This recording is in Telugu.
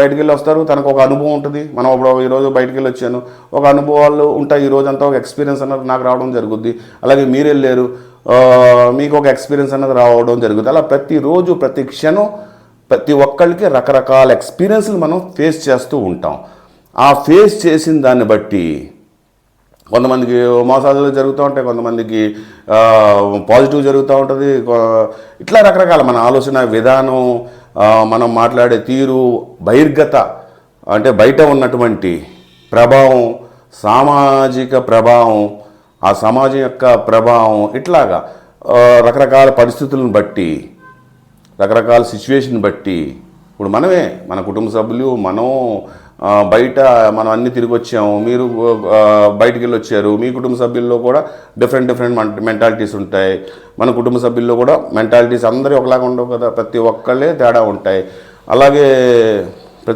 బయటికి వెళ్ళి వస్తారు, తనకు ఒక అనుభవం ఉంటుంది. మనం ఇప్పుడు ఈరోజు బయటికి వెళ్ళి వచ్చాను, ఒక అనుభవాలు ఉంటాయి, ఈ రోజంతా ఒక ఎక్స్పీరియన్స్ అన్నది నాకు రావడం జరుగుద్ది. అలాగే మీరు వెళ్ళారు, మీకు ఒక ఎక్స్పీరియన్స్ అన్నది రావడం జరుగుతుంది. అలా ప్రతిరోజు ప్రతి క్షణం ప్రతి ఒక్కరికి రకరకాల ఎక్స్పీరియన్స్లు మనం ఫేస్ చేస్తూ ఉంటాం. ఆ ఫేస్ చేసిన దాన్ని బట్టి కొంతమందికి మోసాలు జరుగుతూ ఉంటాయి, కొంతమందికి పాజిటివ్ జరుగుతూ ఉంటుంది. ఇట్లా రకరకాల మన ఆలోచన విధానం, మనం మాట్లాడే తీరు, బహిర్గత అంటే బయట ఉన్నటువంటి ప్రభావం, సామాజిక ప్రభావం, ఆ సమాజం యొక్క ప్రభావం, ఇట్లాగా రకరకాల పరిస్థితులను బట్టి, రకరకాల సిచ్యువేషన్ బట్టి ఇప్పుడు మనమే, మన కుటుంబ సభ్యులు, మనం బయట మనం అన్నీ తిరిగి వచ్చాము, మీరు బయటికి వెళ్ళి వచ్చారు, మీ కుటుంబ సభ్యుల్లో కూడా డిఫరెంట్ మెంటాలిటీస్ ఉంటాయి. మన కుటుంబ సభ్యుల్లో కూడా మెంటాలిటీస్ అందరూ ఒకలాగా ఉండవు కదా, ప్రతి ఒక్కళ్ళే తేడా ఉంటాయి. అలాగే